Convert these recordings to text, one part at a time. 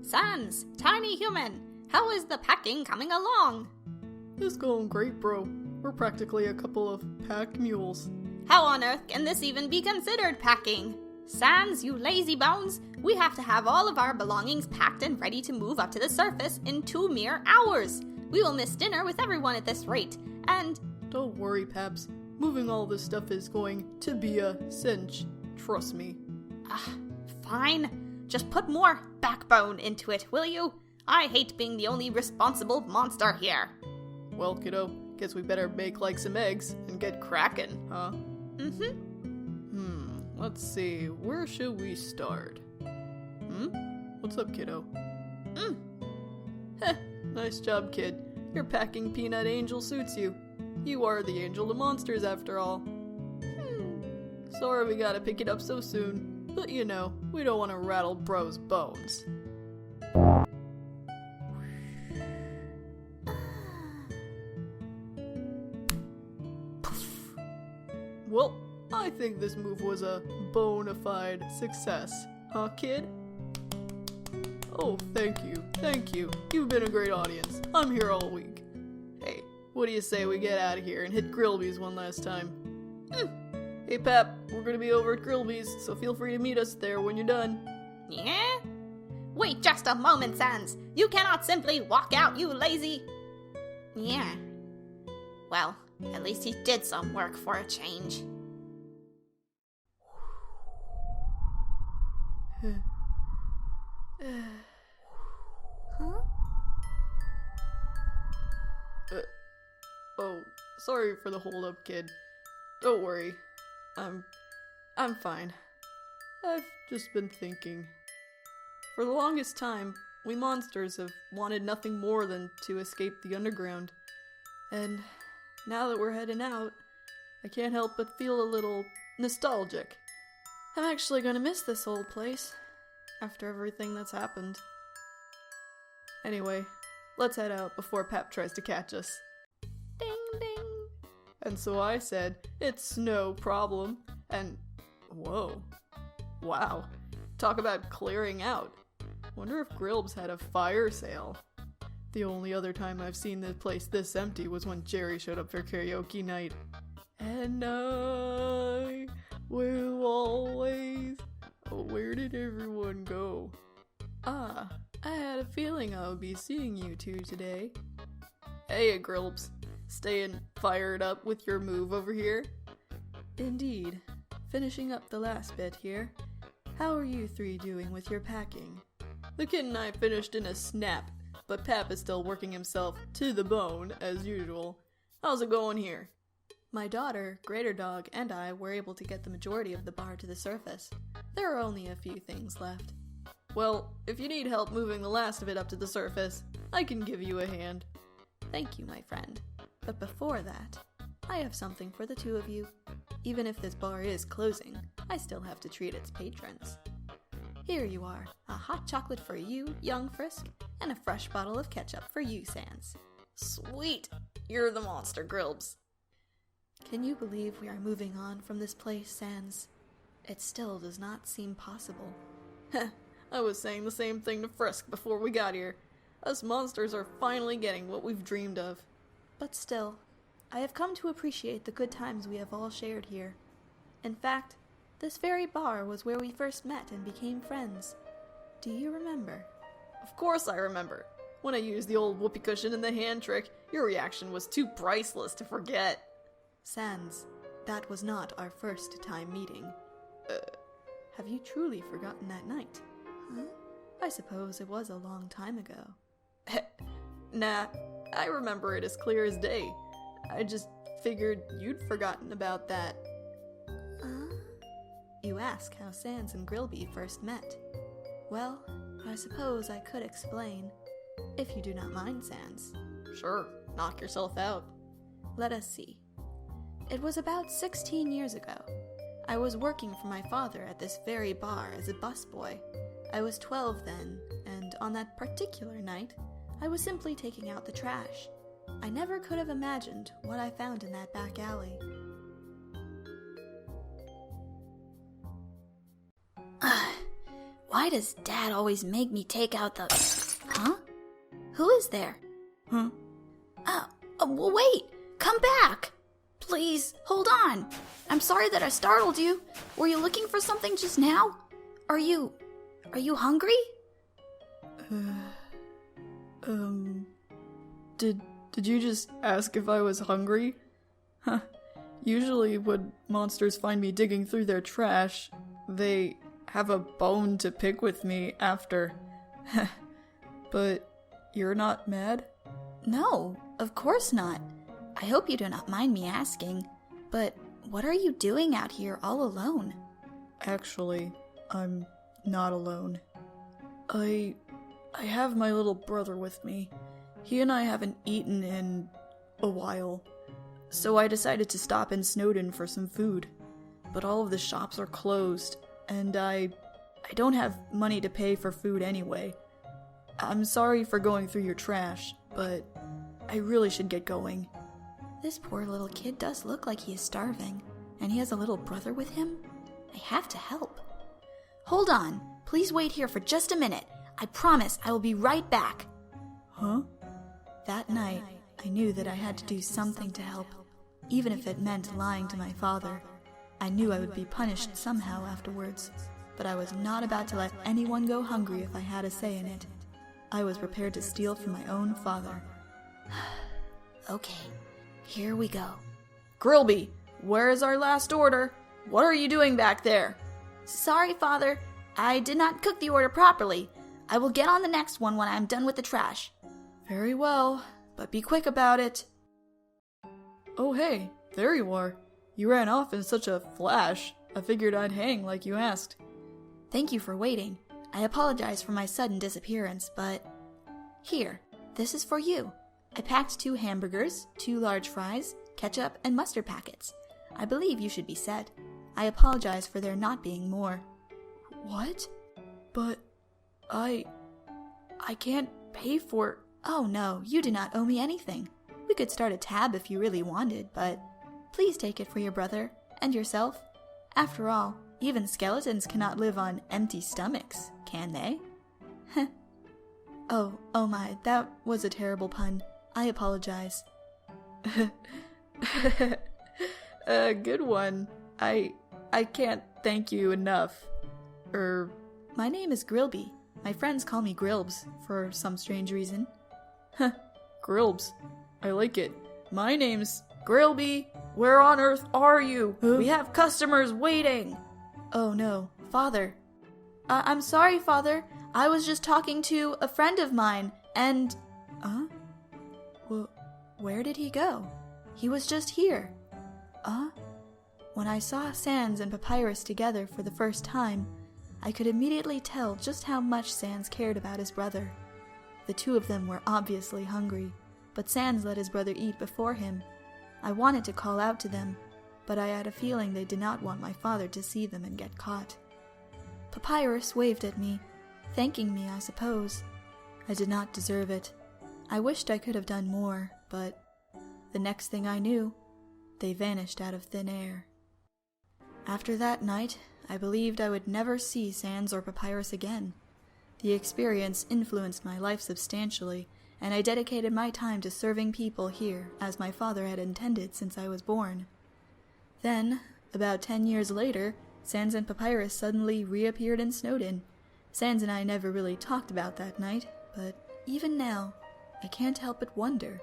Sans, tiny human, how is the packing coming along? It's going great, bro. We're practically a couple of pack mules. How on earth can this even be considered packing? Sans, you lazy bones, we have to have all of our belongings packed and ready to move up to the surface in 2 mere hours. We will miss dinner with everyone at this rate, and... Don't worry, Paps. Moving all this stuff is going to be a cinch. Trust me. Fine. Just put more backbone into it, will you? I hate being the only responsible monster here. Well, kiddo, guess we better make like some eggs and get crackin', huh? Let's see, where should we start? What's up, kiddo? Heh, nice job, kid. Your packing peanut angel suits you. You are the angel to monsters, after all. Sorry we gotta pick it up so soon, but you know, we don't want to rattle bro's bones. Well, I think this move was a bona fide success, huh, kid? Oh, thank you. You've been a great audience. I'm here all week. Hey, what do you say we get out of here and hit Grillby's one last time? Hey, Pap, we're gonna be over at Grillby's, so feel free to meet us there when you're done. Yeah? Wait just a moment, Sans. You cannot simply walk out, you lazy... Yeah. Well, at least he did some work for a change. Huh? Oh, sorry for the hold-up, kid. Don't worry. I'm fine. I've just been thinking. For the longest time, we monsters have wanted nothing more than to escape the underground. And now that we're heading out, I can't help but feel a little nostalgic. I'm actually gonna miss this old place after everything that's happened. Anyway, let's head out before Pep tries to catch us. Ding ding. And so I said, it's no problem, and whoa. Wow. Talk about clearing out. Wonder if Grillbs had a fire sale. The only other time I've seen the place this empty was when Jerry showed up for karaoke night. And I will always... Oh, where did everyone go? I had a feeling I would be seeing you two today. Hey, Grillbs. Staying fired up with your move over here? Indeed. Finishing up the last bit here. How are you three doing with your packing? The kid and I finished in a snap, but Pap is still working himself to the bone, as usual. How's it going here? My daughter, Greater Dog, and I were able to get the majority of the bar to the surface. There are only a few things left. Well, if you need help moving the last of it up to the surface, I can give you a hand. Thank you, my friend. But before that, I have something for the two of you. Even if this bar is closing, I still have to treat its patrons. Here you are, a hot chocolate for you, young Frisk, and a fresh bottle of ketchup for you, Sans. Sweet! You're the monster, Grillbs. Can you believe we are moving on from this place, Sans? It still does not seem possible. Heh, I was saying the same thing to Frisk before we got here. Us monsters are finally getting what we've dreamed of. But still, I have come to appreciate the good times we have all shared here. In fact, this very bar was where we first met and became friends. Do you remember? Of course I remember. When I used the old whoopee cushion and the hand trick, your reaction was too priceless to forget. Sans, that was not our first time meeting. Have you truly forgotten that night? Huh? I suppose it was a long time ago. Nah, I remember it as clear as day. I just figured you'd forgotten about that. You ask how Sans and Grillby first met. Well, I suppose I could explain. If you do not mind, Sans. Sure, knock yourself out. Let us see. It was about 16 years ago. I was working for my father at this very bar as a busboy. I was 12 then, and on that particular night, I was simply taking out the trash. I never could have imagined what I found in that back alley. Why does Dad always make me take out the... Huh? Who is there? Huh? Well, wait! Come back! Please, hold on. I'm sorry that I startled you. Were you looking for something just now? Are you hungry? Did you just ask if I was hungry? Huh. Usually when monsters find me digging through their trash, they have a bone to pick with me after. But you're not mad? No, of course not. I hope you do not mind me asking, but what are you doing out here all alone? Actually, I'm not alone. I have my little brother with me. He and I haven't eaten in a while, so I decided to stop in Snowdon for some food. But all of the shops are closed, and I don't have money to pay for food anyway. I'm sorry for going through your trash, but I really should get going. This poor little kid does look like he is starving, and he has a little brother with him. I have to help. Hold on. Please wait here for just a minute. I promise I will be right back. Huh? That night, I knew that I had to do something to help, even if it meant lying to my father. I knew I would be punished somehow afterwards, but I was not about to let anyone go hungry if I had a say in it. I was prepared to steal from my own father. Okay, here we go. Grillby, where is our last order? What are you doing back there? Sorry, Father. I did not cook the order properly. I will get on the next one when I'm done with the trash. Very well, but be quick about it. Oh hey, there you are. You ran off in such a flash. I figured I'd hang like you asked. Thank you for waiting. I apologize for my sudden disappearance, but... Here, this is for you. I packed 2 hamburgers, 2 large fries, ketchup, and mustard packets. I believe you should be set. I apologize for there not being more. What? But I can't pay for... Oh no, you do not owe me anything. We could start a tab if you really wanted, but please take it for your brother and yourself. After all, even skeletons cannot live on empty stomachs, can they? Oh my, that was a terrible pun. I apologize. Good one. I can't thank you enough. My name is Grillby. My friends call me Grillbs, for some strange reason. Grillbs. I like it. My name's Grillby. Where on earth are you? We have customers waiting. Oh no, Father. I'm sorry, Father. I was just talking to a friend of mine, and... Well, where did he go? He was just here. When I saw Sans and Papyrus together for the first time, I could immediately tell just how much Sans cared about his brother. The 2 of them were obviously hungry, but Sans let his brother eat before him. I wanted to call out to them, but I had a feeling they did not want my father to see them and get caught. Papyrus waved at me, thanking me, I suppose. I did not deserve it. I wished I could have done more, but the next thing I knew, they vanished out of thin air. After that night, I believed I would never see Sans or Papyrus again. The experience influenced my life substantially, and I dedicated my time to serving people here, as my father had intended since I was born. Then, about 10 years later, Sans and Papyrus suddenly reappeared in Snowdon. Sans and I never really talked about that night, but even now, I can't help but wonder.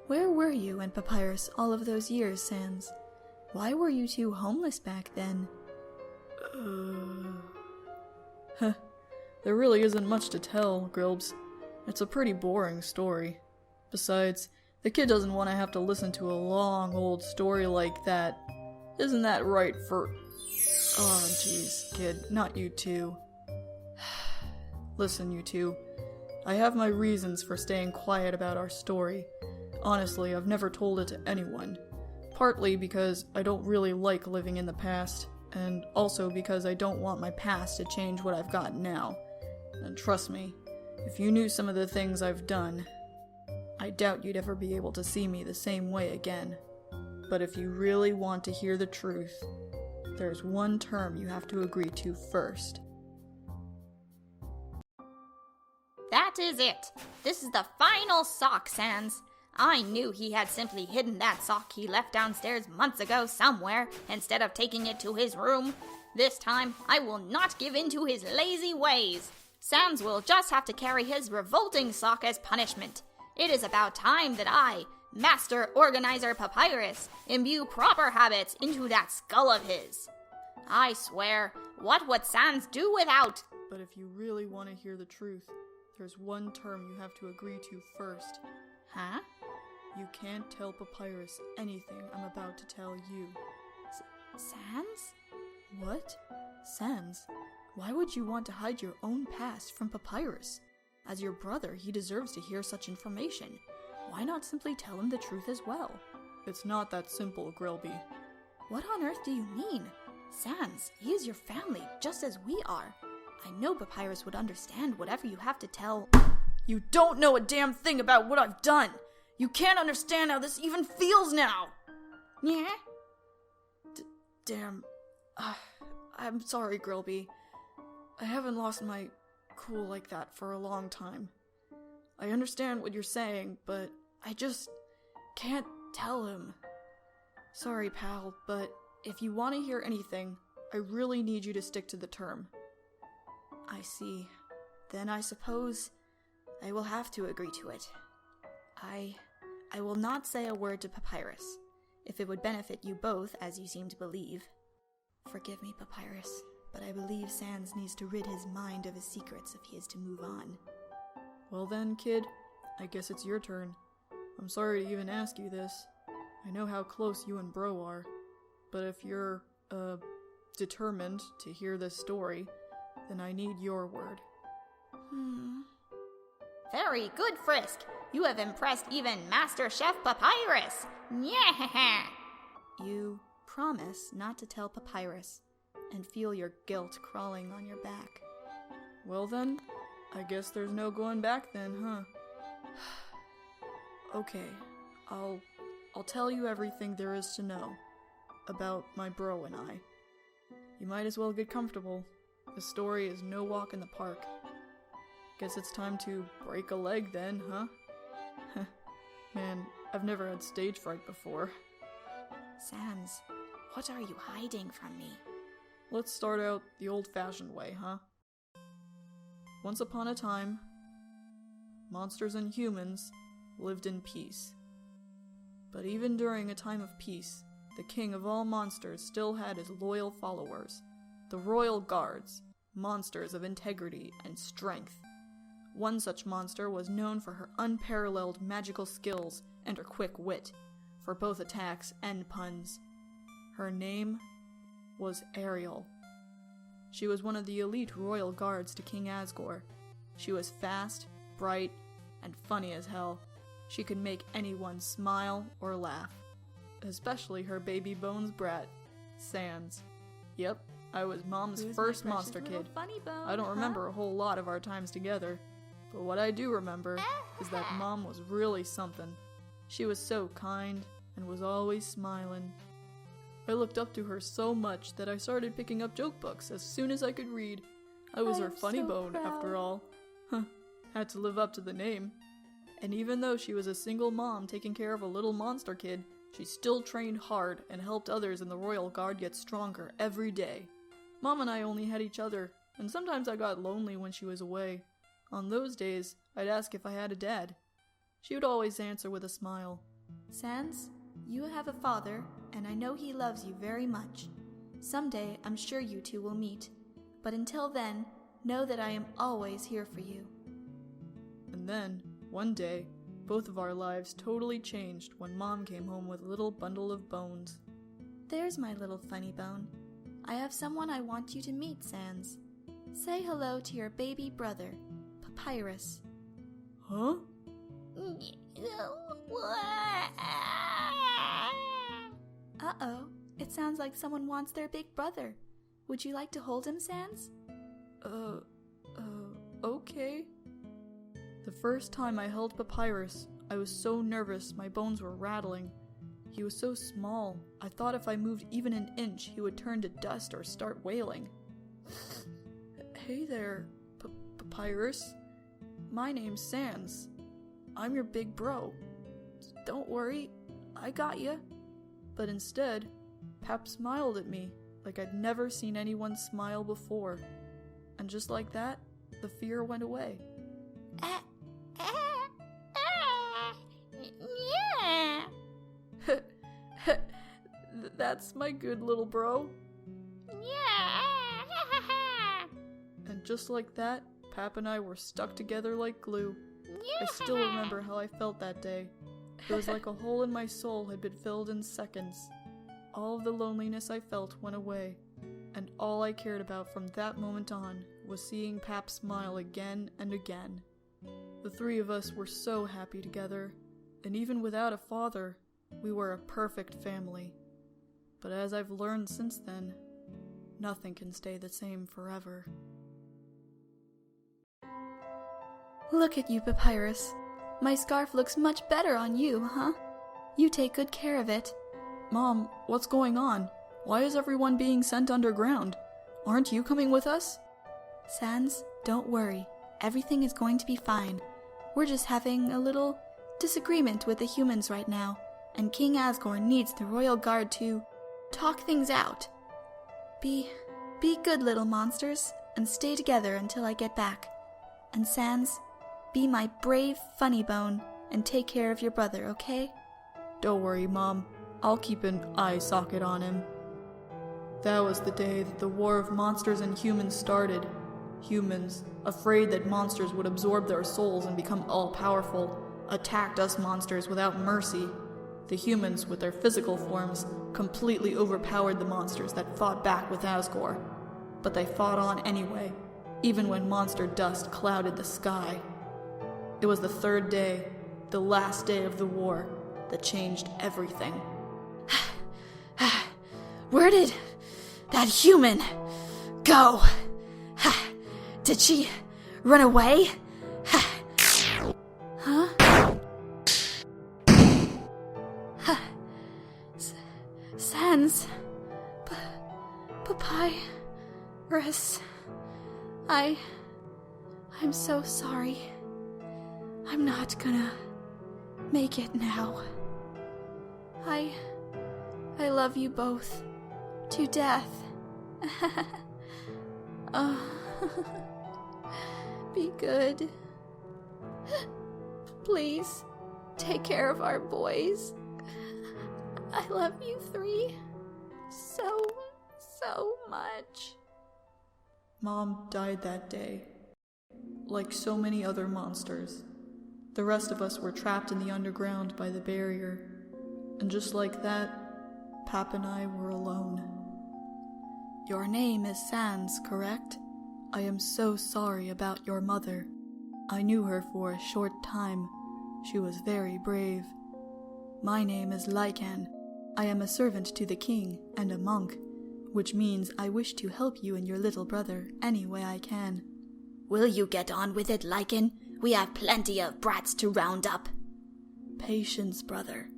Where were you and Papyrus all of those years, Sans? Why were you 2 homeless back then? There really isn't much to tell, Grillbs. It's a pretty boring story. Besides, the kid doesn't want to have to listen to a long old story like that. Isn't that right for... Oh, jeez, kid, not you two. Listen, you two. I have my reasons for staying quiet about our story. Honestly, I've never told it to anyone. Partly because I don't really like living in the past, and also because I don't want my past to change what I've got now. And trust me, if you knew some of the things I've done, I doubt you'd ever be able to see me the same way again. But if you really want to hear the truth, there's one term you have to agree to first. That is it. This is the final sock, Sans. I knew he had simply hidden that sock he left downstairs months ago somewhere, instead of taking it to his room. This time, I will not give in to his lazy ways. Sans will just have to carry his revolting sock as punishment. It is about time that I, Master Organizer Papyrus, imbue proper habits into that skull of his. I swear, what would Sans do without? But if you really want to hear the truth, there's one term you have to agree to first. Huh? You can't tell Papyrus anything I'm about to tell you. Sans? What? Sans? Why would you want to hide your own past from Papyrus? As your brother, he deserves to hear such information. Why not simply tell him the truth as well? It's not that simple, Grillby. What on earth do you mean? Sans, he is your family, just as we are. I know Papyrus would understand whatever you have to tell. You don't know a damn thing about what I've done! You can't understand how this even feels now! Yeah? Damn. I'm sorry, Grillby. I haven't lost my cool like that for a long time. I understand what you're saying, but I just can't tell him. Sorry, pal, but if you want to hear anything, I really need you to stick to the term. I see. Then I suppose I will have to agree to it. I will not say a word to Papyrus, if it would benefit you both, as you seem to believe. Forgive me, Papyrus, but I believe Sans needs to rid his mind of his secrets if he is to move on. Well then, kid, I guess it's your turn. I'm sorry to even ask you this. I know how close you and Bro are, but if you're, determined to hear this story, then I need your word. Very good, Frisk. You have impressed even Master Chef Papyrus. Yeah. You promise not to tell Papyrus, and feel your guilt crawling on your back. Well then, I guess there's no going back then, huh? Okay, I'll tell you everything there is to know about my bro and I. You might as well get comfortable. The story is no walk in the park. Guess it's time to break a leg then, huh? Man, I've never had stage fright before. Sans, what are you hiding from me? Let's start out the old-fashioned way, huh? Once upon a time, monsters and humans lived in peace. But even during a time of peace, the king of all monsters still had his loyal followers, the royal guards, monsters of integrity and strength. One such monster was known for her unparalleled magical skills and her quick wit, for both attacks and puns. Her name was Ariel. She was one of the elite royal guards to King Asgore. She was fast, bright, and funny as hell. She could make anyone smile or laugh. Especially her baby bones brat, Sans. Yep, I was Mom's first monster kid. I don't remember a whole lot of our times together, but what I do remember is that Mom was really something. She was so kind and was always smiling. I looked up to her so much that I started picking up joke books as soon as I could read. I was her funny bone, after all. Had to live up to the name. And even though she was a single mom taking care of a little monster kid, she still trained hard and helped others in the Royal Guard get stronger every day. Mom and I only had each other, and sometimes I got lonely when she was away. On those days, I'd ask if I had a dad. She would always answer with a smile. Sans, you have a father, and I know he loves you very much. Someday, I'm sure you two will meet. But until then, know that I am always here for you. And then, one day, both of our lives totally changed when Mom came home with a little bundle of bones. There's my little funny bone. I have someone I want you to meet, Sans. Say hello to your baby brother, Papyrus. Huh? Uh-oh, it sounds like someone wants their big brother. Would you like to hold him, Sans? Okay. The first time I held Papyrus, I was so nervous my bones were rattling. He was so small, I thought if I moved even an inch, he would turn to dust or start wailing. Hey there, Papyrus. My name's Sans. I'm your big bro. Don't worry, I got ya. But instead, Pap smiled at me like I'd never seen anyone smile before. And just like that, the fear went away. Yeah. That's my good little bro. Yeah. And just like that, Pap and I were stuck together like glue. I still remember how I felt that day. It was like a hole in my soul had been filled in seconds. All of the loneliness I felt went away, and all I cared about from that moment on was seeing Pap smile again and again. The three of us were so happy together, and even without a father, we were a perfect family. But as I've learned since then, nothing can stay the same forever. Look at you, Papyrus. My scarf looks much better on you, huh? You take good care of it. Mom, what's going on? Why is everyone being sent underground? Aren't you coming with us? Sans, don't worry. Everything is going to be fine. We're just having a little disagreement with the humans right now, and King Asgore needs the royal guard to talk things out. Be good little monsters, and stay together until I get back. And Sans, be my brave funny bone, and take care of your brother, okay? Don't worry, Mom. I'll keep an eye socket on him. That was the day that the war of monsters and humans started. Humans, afraid that monsters would absorb their souls and become all-powerful, attacked us monsters without mercy. The humans, with their physical forms, completely overpowered the monsters that fought back with Asgore. But they fought on anyway, even when monster dust clouded the sky. It was the third day, the last day of the war, that changed everything. Where did that human go? Did she run away? Huh? Sans. Papyrus. I'm so sorry. I'm not gonna make it now. I love you both to death. Be good. Please, take care of our boys. I love you three so much. Mom died that day, like so many other monsters. The rest of us were trapped in the underground by the barrier, and just like that, Pap and I were alone. Your name is Sans, correct? I am so sorry about your mother. I knew her for a short time. She was very brave. My name is Lycan. I am a servant to the king and a monk, which means I wish to help you and your little brother any way I can. Will you get on with it, Lycan? We have plenty of brats to round up. Patience, brother.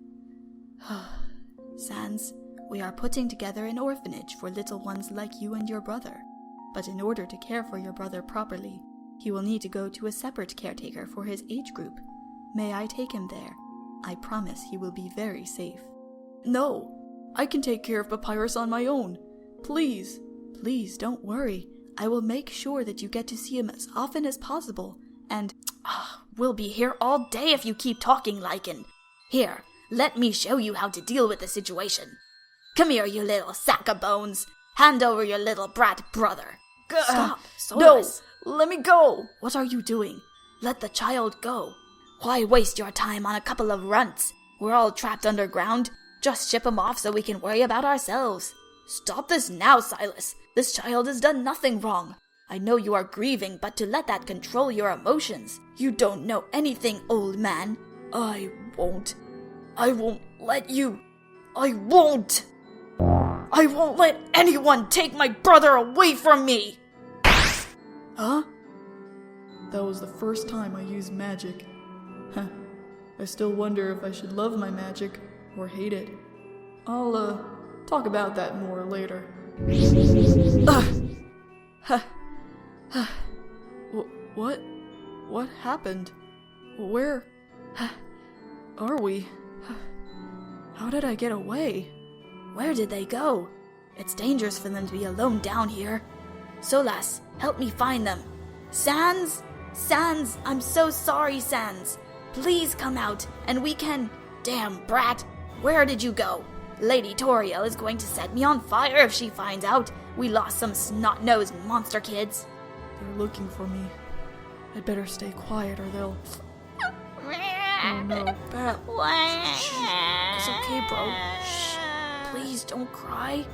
Sans, we are putting together an orphanage for little ones like you and your brother. But in order to care for your brother properly, he will need to go to a separate caretaker for his age group. May I take him there? I promise he will be very safe. No! I can take care of Papyrus on my own. Please! Please, don't worry. I will make sure that you get to see him as often as possible. And we'll be here all day if you keep talking, Lycan. Here, let me show you how to deal with the situation. Come here, you little sack of bones. Hand over your little brat brother. Stop, Solus. No! Let me go! What are you doing? Let the child go. Why waste your time on a couple of runts? We're all trapped underground. Just ship him off so we can worry about ourselves. Stop this now, Silas. This child has done nothing wrong. I know you are grieving, but to let that control your emotions. You don't know anything, old man. I won't let you. I won't let anyone take my brother away from me! Huh? That was the first time I used magic. I still wonder if I should love my magic or hate it. I'll, talk about that more later. What? What happened? Where are we? How did I get away? Where did they go? It's dangerous for them to be alone down here. Solas, help me find them. Sans? Sans, I'm so sorry, Sans. Please come out, and we can... Damn, brat, where did you go? Lady Toriel is going to set me on fire if she finds out we lost some snot-nosed monster kids. They're looking for me. I'd better stay quiet or they'll... Oh no, Pap. Shh. It's okay, bro. Shh. Please don't cry.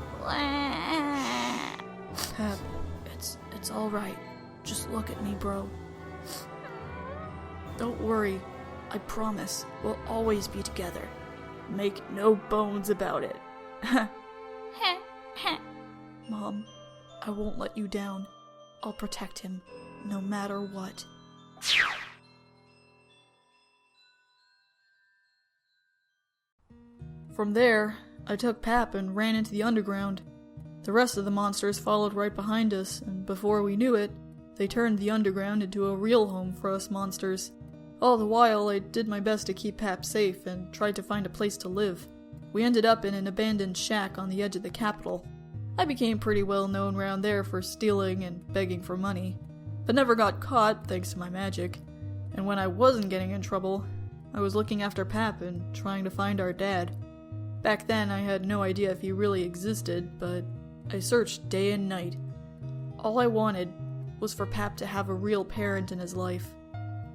Pap, it's alright. Just look at me, bro. Don't worry. I promise we'll always be together. Make no bones about it. Mom, I won't let you down. I'll protect him, no matter what. From there, I took Pap and ran into the underground. The rest of the monsters followed right behind us, and before we knew it, they turned the underground into a real home for us monsters. All the while, I did my best to keep Pap safe and tried to find a place to live. We ended up in an abandoned shack on the edge of the capital. I became pretty well known round there for stealing and begging for money, but never got caught thanks to my magic. And when I wasn't getting in trouble, I was looking after Pap and trying to find our dad. Back then, I had no idea if he really existed, but I searched day and night. All I wanted was for Pap to have a real parent in his life,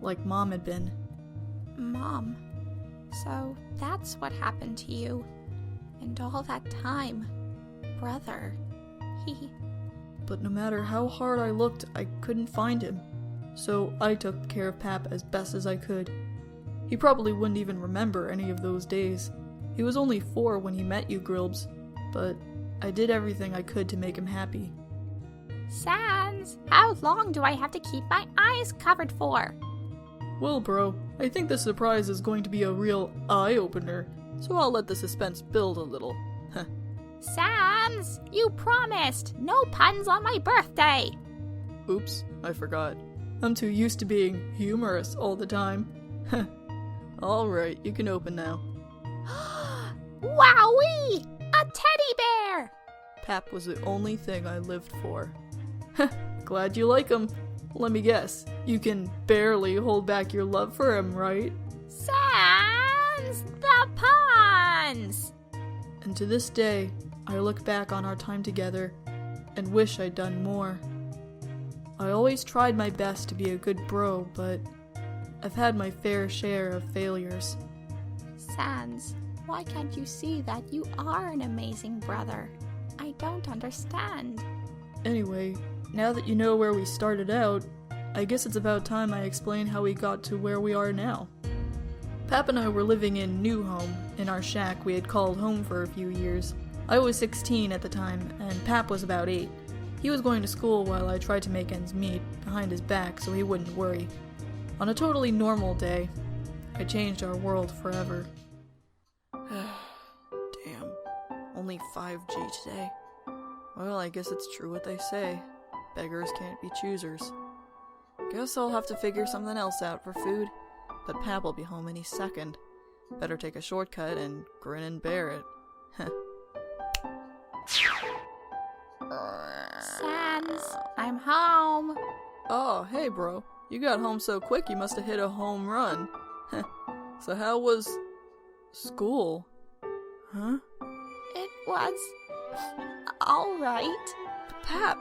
like Mom had been. Mom, so that's what happened to you. And all that time, brother, he... But no matter how hard I looked, I couldn't find him. So I took care of Pap as best as I could. He probably wouldn't even remember any of those days. He was only 4 when he met you, Grilbs, but I did everything I could to make him happy. Sans, how long do I have to keep my eyes covered for? Well, bro, I think the surprise is going to be a real eye-opener, so I'll let the suspense build a little. Sans, you promised! No puns on my birthday! Oops, I forgot. I'm too used to being humorous all the time. Alright, you can open now. Wowee! A teddy bear! Pap was the only thing I lived for. Glad you like him. Let me guess, you can barely hold back your love for him, right? Sans, the puns! And to this day, I look back on our time together and wish I'd done more. I always tried my best to be a good bro, but I've had my fair share of failures. Sans, why can't you see that you are an amazing brother? I don't understand. Anyway, now that you know where we started out, I guess it's about time I explain how we got to where we are now. Pap and I were living in New Home, in our shack we had called home for a few years. I was 16 at the time, and Pap was about 8. He was going to school while I tried to make ends meet, behind his back so he wouldn't worry. On a totally normal day, I changed our world forever. Damn, only 5G today. Well, I guess it's true what they say. Beggars can't be choosers. Guess I'll have to figure something else out for food, but Pap will be home any second. Better take a shortcut and grin and bear it. Sans, I'm home. Oh, hey bro. You got home so quick you must have hit a home run. So how was... school? Huh? It was... alright. Pap,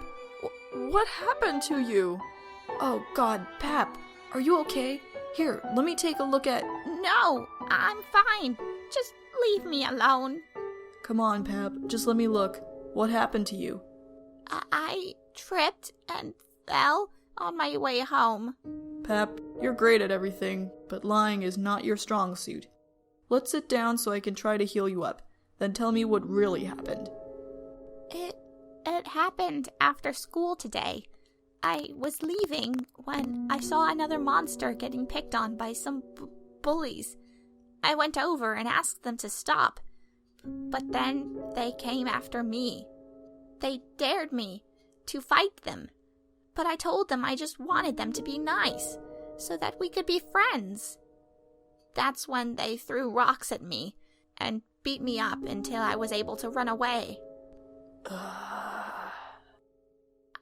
what happened to you? Oh god, Pap, are you okay? Here, let me take a look at... No, I'm fine. Just leave me alone. Come on, Pap, just let me look. What happened to you? I tripped and fell on my way home. Pap, you're great at everything, but lying is not your strong suit. Let's sit down so I can try to heal you up. Then tell me what really happened. It happened after school today. I was leaving when I saw another monster getting picked on by some bullies. I went over and asked them to stop, but then they came after me. They dared me to fight them, but I told them I just wanted them to be nice. so that we could be friends. That's when they threw rocks at me and beat me up until I was able to run away.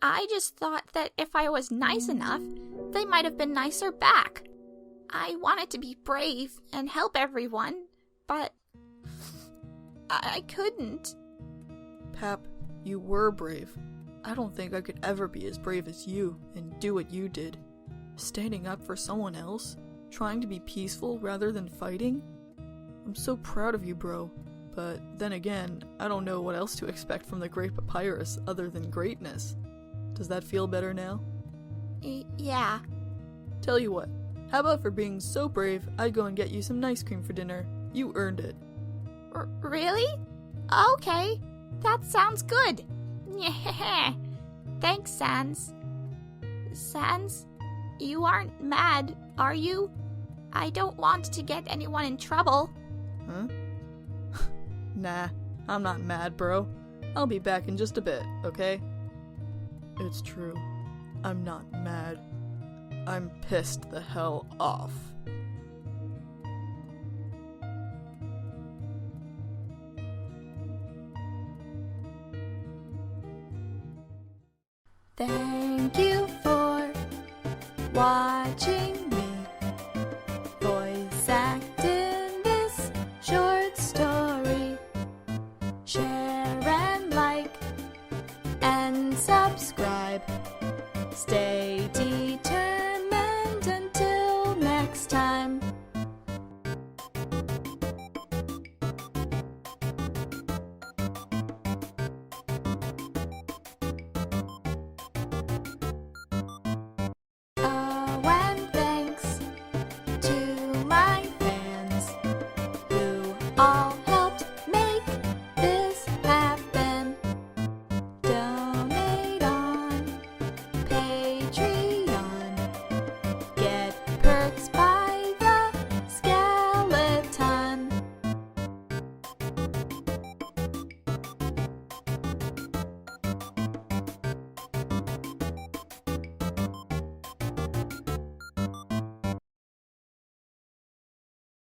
I just thought that if I was nice enough, they might have been nicer back. I wanted to be brave and help everyone, but I couldn't. Pap, you were brave. I don't think I could ever be as brave as you and do what you did. Standing up for someone else, trying to be peaceful rather than fighting. I'm so proud of you, bro. But then again, I don't know what else to expect from the Great Papyrus other than greatness. Does that feel better now? Yeah. Tell you what, how about for being so brave, I'd go and get you some ice cream for dinner. You earned it. Really? Okay, that sounds good. Yeah. Thanks, Sans. Sans, you aren't mad, are you? I don't want to get anyone in trouble. Huh? Nah, I'm not mad, bro. I'll be back in just a bit, okay? It's true. I'm not mad. I'm pissed the hell off. Thank you for watching me voice act in this short story. Share and like and subscribe. Stay determined until next time. And thanks to my fans who all